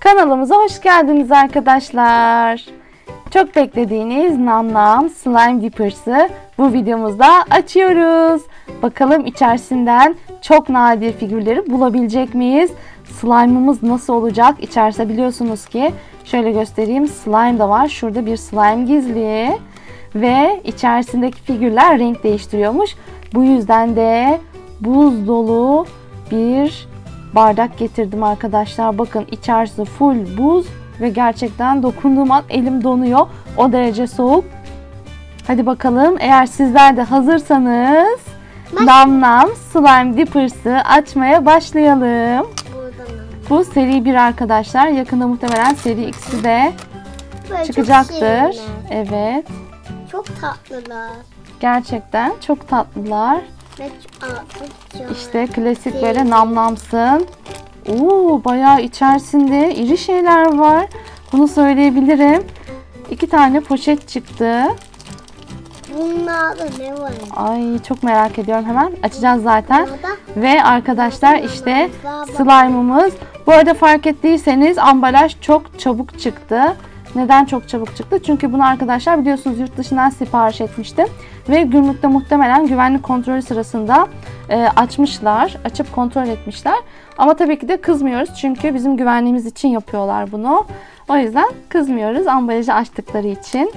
Kanalımıza hoş geldiniz arkadaşlar. Çok beklediğiniz Nam Nam Slime Dippers'ı bu videomuzda açıyoruz. Bakalım içerisinden çok nadir figürleri bulabilecek miyiz? Slime'ımız nasıl olacak? İçerisinde biliyorsunuz ki şöyle göstereyim, slime da var. Şurada bir slime gizli ve içerisindeki figürler renk değiştiriyormuş. Bu yüzden de buz dolu bir bardak getirdim arkadaşlar. Bakın içerisi full buz ve gerçekten dokunduğum an elim donuyor. O derece soğuk. Hadi bakalım, eğer sizler de hazırsanız Nam Nam Slime Dippers'ı açmaya başlayalım. Bu seri 1 arkadaşlar. Yakında muhtemelen seri 2'si de böyle çıkacaktır. Evet. Çok tatlılar. Gerçekten çok tatlılar. Ve İşte klasik böyle nam namsın. Oo, bayağı içerisinde iri şeyler var. Bunu söyleyebilirim. 2 tane poşet çıktı. bunlarda ne var? Ay, çok merak ediyorum. Hemen açacağız zaten. Burada Ve arkadaşlar işte slime'ımız. Bu arada fark ettiyseniz ambalaj çok çabuk çıktı. Neden çok çabuk çıktı? Çünkü bunu arkadaşlar biliyorsunuz yurt dışından sipariş etmiştim. Ve gümrükte muhtemelen güvenlik kontrolü sırasında açmışlar. Açıp kontrol etmişler. Ama tabii ki de kızmıyoruz. Çünkü bizim güvenliğimiz için yapıyorlar bunu. O yüzden kızmıyoruz ambalajı açtıkları için.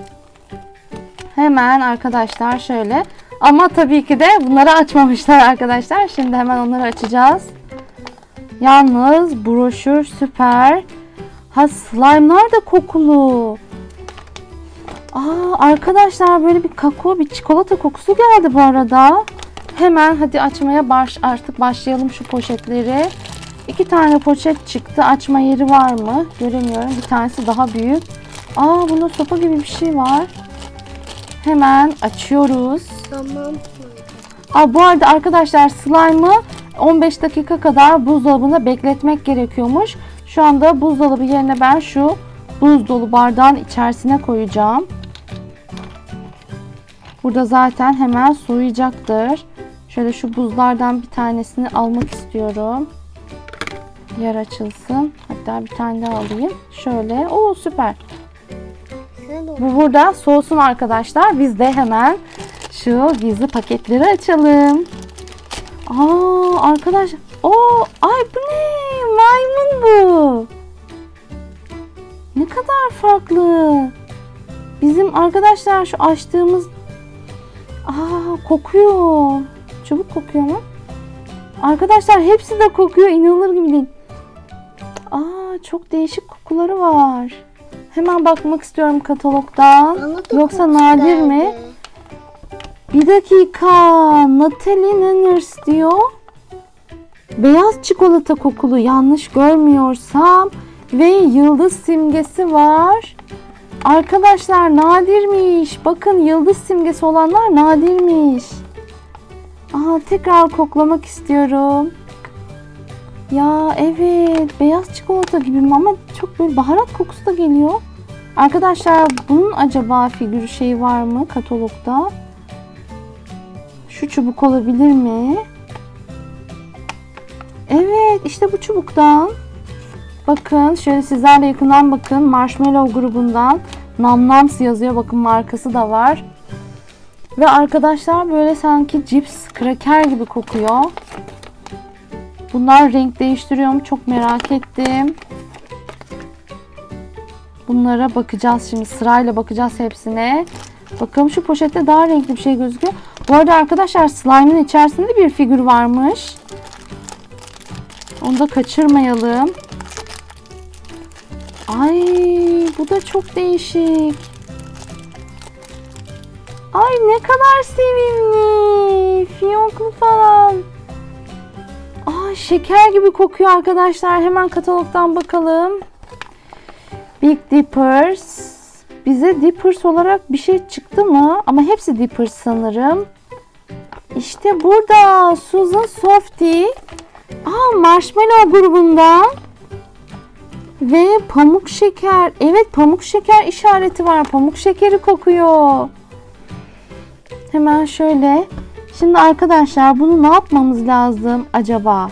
Hemen arkadaşlar şöyle. Ama tabii ki de bunları açmamışlar arkadaşlar. Şimdi hemen onları açacağız. Yalnız broşür süper. Ha, slime'lar da kokulu. Arkadaşlar böyle bir kakao, bir çikolata kokusu geldi bu arada. Hemen hadi açmaya artık başlayalım şu poşetleri. 2 tane poşet çıktı. Açma yeri var mı? Göremiyorum. Bir tanesi daha büyük. Bunda sopa gibi bir şey var. Hemen açıyoruz. tamam. Bu arada arkadaşlar slime'ı 15 dakika kadar buzdolabında bekletmek gerekiyormuş. Şu anda buzdolabı yerine ben şu buz dolu bardağın içerisine koyacağım. Burada zaten hemen soğuyacaktır. Şöyle şu buzlardan bir tanesini almak istiyorum. Yer açılsın. Hatta bir tane daha alayım. Şöyle. Süper. Bu burada soğusun arkadaşlar. Biz de hemen şu gizli paketleri açalım. Arkadaşlar. Ay bu ne? Maymun bu. Ne kadar farklı. Bizim arkadaşlar şu açtığımız kokuyor. Çabuk kokuyor mu? Arkadaşlar hepsi de kokuyor. İnanılır gibi değil. Çok değişik kokuları var. Hemen bakmak istiyorum katalogdan. Yoksa nadir mi? Bir dakika. Natalie Nanners diyor. Beyaz çikolata kokulu, yanlış görmüyorsam, ve yıldız simgesi var. Arkadaşlar nadirmiş. Bakın yıldız simgesi olanlar nadirmiş. Tekrar koklamak istiyorum. Ya evet, beyaz çikolata gibi mi ama çok böyle baharat kokusu da geliyor. Arkadaşlar bunun acaba figürü şey var mı katalogda? Şu çubuk olabilir mi? Evet, işte bu çubuktan. Bakın şöyle sizler de yakından bakın. Marshmallow grubundan Nam Nams yazıyor. Bakın markası da var. Ve arkadaşlar böyle sanki cips, kraker gibi kokuyor. Bunlar renk değiştiriyor mu? Çok merak ettim. Bunlara bakacağız şimdi. Sırayla bakacağız hepsine. Bakalım, şu poşette daha renkli bir şey gözüküyor. Bu arada arkadaşlar slime'ın içerisinde bir figür varmış. Onu da kaçırmayalım. Ay, bu da çok değişik. Ay, ne kadar sevimli. Fiyonklu falan. Şeker gibi kokuyor arkadaşlar. Hemen katalogdan bakalım. Big Dippers. Bize Dippers olarak bir şey çıktı mı? Ama hepsi Dippers sanırım. İşte burada Susan Softy. Marshmallow grubundan. Ve pamuk şeker. Evet, pamuk şeker işareti var. Pamuk şekeri kokuyor. Hemen şöyle. Şimdi arkadaşlar bunu ne yapmamız lazım acaba?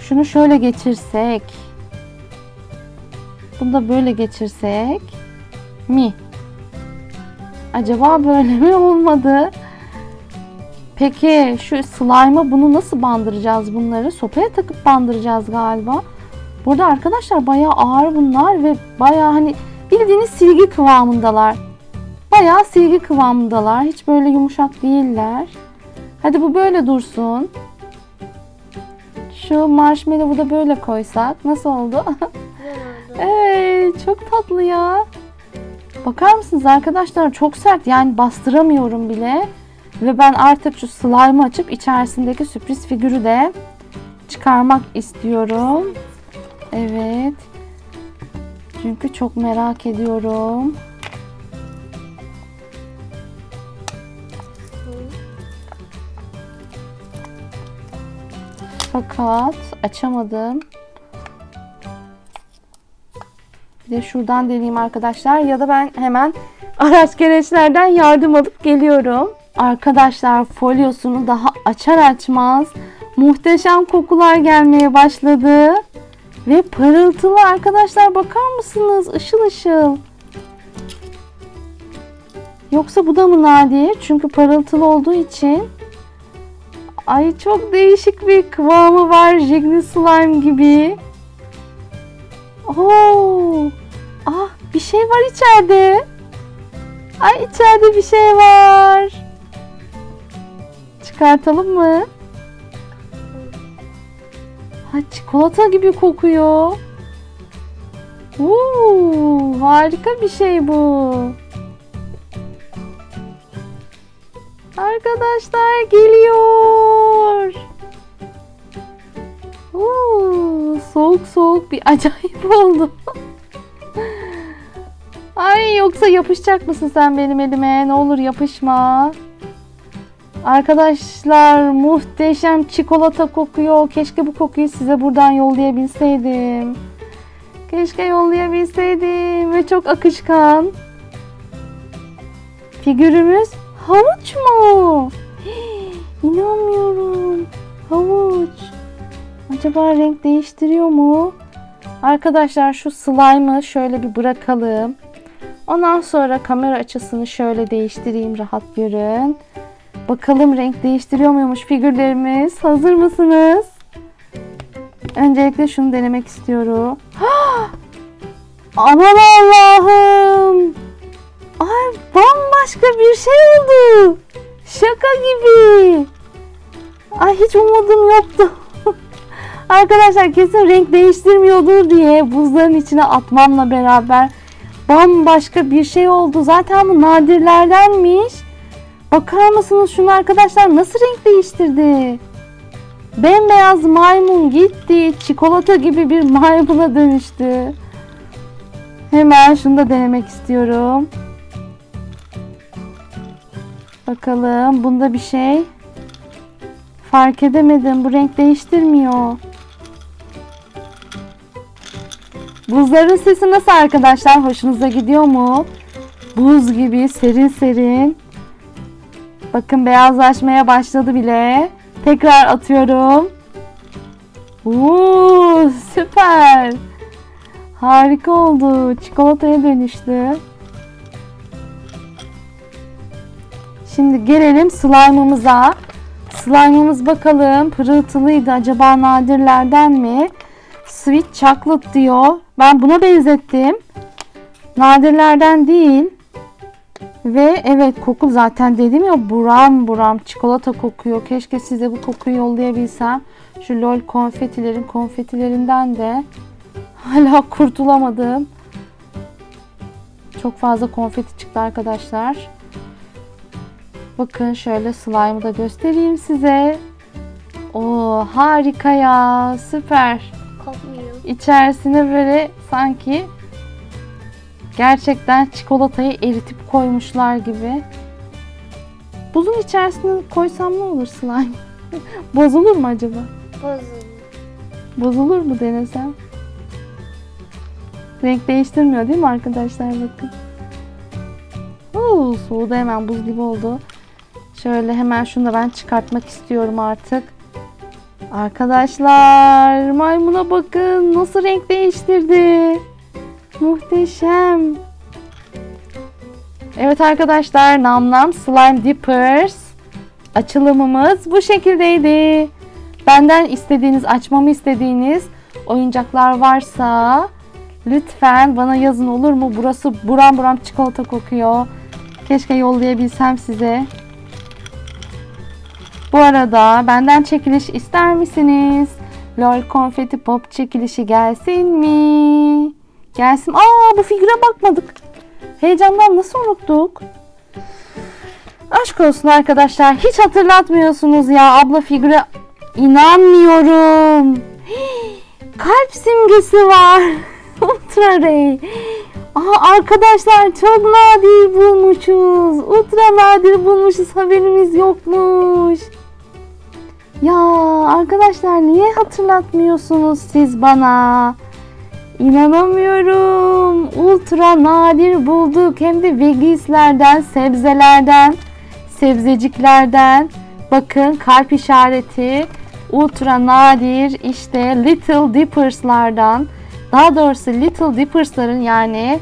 Şunu şöyle geçirsek. Bunu da böyle geçirsek mi? Acaba böyle mi olmadı? Peki şu slime'a bunu nasıl bandıracağız bunları? Sopaya takıp bandıracağız galiba. Burada arkadaşlar bayağı ağır bunlar ve bayağı hani bildiğiniz silgi kıvamındalar. Bayağı silgi kıvamındalar. Hiç böyle yumuşak değiller. Hadi bu böyle dursun. Şu marshmallow'u da böyle koysak nasıl oldu? Evet, çok tatlı ya. Bakar mısınız arkadaşlar? Çok sert. Yani bastıramıyorum bile. Ve ben artık şu slime'ı açıp içerisindeki sürpriz figürü de çıkarmak istiyorum. Evet. Çünkü çok merak ediyorum. Fakat açamadım. Bir de şuradan deneyeyim arkadaşlar. Ya da ben hemen araç gereçlerden yardım alıp geliyorum. Arkadaşlar folyosunu daha açar açmaz muhteşem kokular gelmeye başladı. Ve parıltılı arkadaşlar, bakar mısınız? Işıl ışıl. Yoksa bu da mı nadir? Çünkü parıltılı olduğu için. Ay, çok değişik bir kıvamı var. Jiggly slime gibi. Oo. Ah, bir şey var içeride. Ay, içeride bir şey var. Çıkartalım mı? Ha, çikolata gibi kokuyor. Harika bir şey bu. Arkadaşlar geliyor. Soğuk soğuk bir acayip oldu. Ay, yoksa yapışacak mısın sen benim elime? Ne olur yapışma. Arkadaşlar muhteşem çikolata kokuyor. Keşke bu kokuyu size buradan yollayabilseydim. Keşke yollayabilseydim. Ve çok akışkan. Figürümüz havuç mu? İnanmıyorum. Havuç. Acaba renk değiştiriyor mu? Arkadaşlar şu slime'ı şöyle bir bırakalım. Ondan sonra kamera açısını şöyle değiştireyim, rahat görün. Bakalım renk değiştiriyor muymuş figürlerimiz? Hazır mısınız? Öncelikle şunu denemek istiyorum. Aman Allah'ım! Ay, bambaşka bir şey oldu. Şaka gibi. Ay, hiç umudum yoktu. Arkadaşlar kesin renk değiştirmiyordur diye buzların içine atmamla beraber bambaşka bir şey oldu. Zaten bu nadirlerdenmiş. Bakar mısınız şunu arkadaşlar, nasıl renk değiştirdi? Bembeyaz maymun gitti, çikolata gibi bir maymuna dönüştü. Hemen şunu da denemek istiyorum. Bakalım, bunda bir şey fark edemedim. Bu renk değiştirmiyor. Buzların sesi nasıl arkadaşlar? Hoşunuza gidiyor mu? Buz gibi serin serin. Bakın, beyazlaşmaya başladı bile. Tekrar atıyorum. Süper. Harika oldu. Çikolataya dönüştü. Şimdi gelelim slime'ımıza. Slime'ımız bakalım pırıltılıydı. Acaba nadirlerden mi? Sweet chocolate diyor. Ben buna benzettim. Nadirlerden değil. Ve evet, koku zaten dedim ya, buram buram çikolata kokuyor. Keşke size bu kokuyu yollayabilsem. Şu LOL konfetilerinden de hala kurtulamadım. Çok fazla konfeti çıktı arkadaşlar. Bakın, şöyle slime'ı da göstereyim size. Harika ya, süper. Kokmuyor. İçerisine böyle sanki gerçekten çikolatayı eritip koymuşlar gibi. Buzun içerisine koysam ne olur slime? Bozulur mu acaba? Bozulur mu denesem? Renk değiştirmiyor değil mi arkadaşlar? Bakın. Soğudu, hemen buz gibi oldu. Şöyle hemen şunu da ben çıkartmak istiyorum artık. Arkadaşlar, maymuna bakın nasıl renk değiştirdi. Muhteşem. Evet arkadaşlar, Nam Nam Slime Dippers açılımımız bu şekildeydi. Benden istediğiniz, açmamı istediğiniz oyuncaklar varsa lütfen bana yazın, olur mu? Burası buram buram çikolata kokuyor. Keşke yollayabilsem size. Bu arada benden çekiliş ister misiniz? LOL Konfeti Pop çekilişi gelsin mi? Gelsin. Bu figüre bakmadık. Heyecandan nasıl unuttuk? Aşk olsun arkadaşlar. Hiç hatırlatmıyorsunuz ya. Abla figüre, inanmıyorum. Kalp simgesi var. Ultra Ray. Arkadaşlar çok nadir bulmuşuz. Ultra nadir bulmuşuz. Haberimiz yokmuş. Ya arkadaşlar, niye hatırlatmıyorsunuz siz bana? İnanamıyorum. Ultra nadir bulduk. Hem de veggieslerden, sebzelerden, sebzeciklerden. Bakın, kalp işareti. Ultra nadir, işte Little Dippers'lardan. Daha doğrusu Little Dippers'ların, yani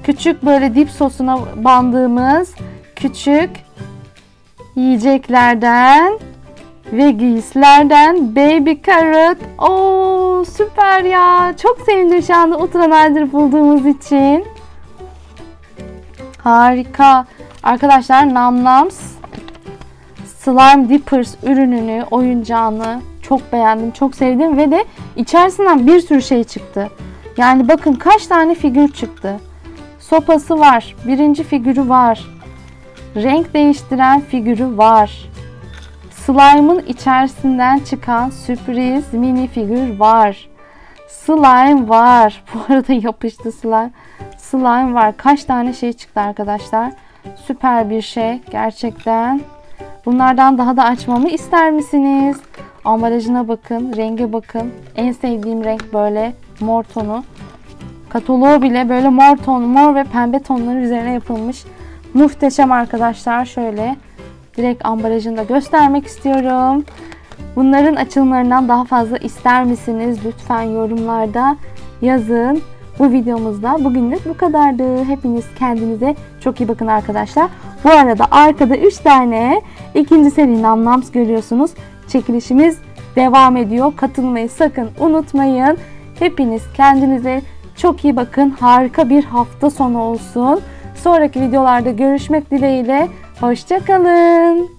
küçük böyle dip sosuna bandığımız küçük yiyeceklerden, veggieslerden Baby Carrot. Süper ya. Çok sevindim şu anda ultra nadir bulduğumuz için. Harika. Arkadaşlar, Nam Nams Slime Dippers ürününü, oyuncağını çok beğendim, çok sevdim ve de içerisinden bir sürü şey çıktı. Yani bakın kaç tane figür çıktı. Sopası var, birinci figürü var, renk değiştiren figürü var, slime'ın içerisinden çıkan sürpriz mini figür var, slime var. Bu arada yapıştı slime. Slime var. Kaç tane şey çıktı arkadaşlar. Süper bir şey gerçekten. Bunlardan daha da açmamı ister misiniz? Ambalajına bakın, renge bakın. En sevdiğim renk böyle mor tonu. Kataloğu bile böyle mor ton, mor ve pembe tonları üzerine yapılmış. Muhteşem arkadaşlar. Şöyle direkt ambalajını da göstermek istiyorum. Bunların açılımlarından daha fazla ister misiniz? Lütfen yorumlarda yazın. Bu videomuzda bugünlük bu kadardı. Hepiniz kendinize çok iyi bakın arkadaşlar. Bu arada arkada 3 tane ikinci seri Nam Nams görüyorsunuz. Çekilişimiz devam ediyor. Katılmayı sakın unutmayın. Hepiniz kendinize çok iyi bakın. Harika bir hafta sonu olsun. Sonraki videolarda görüşmek dileğiyle. Hoşça kalın.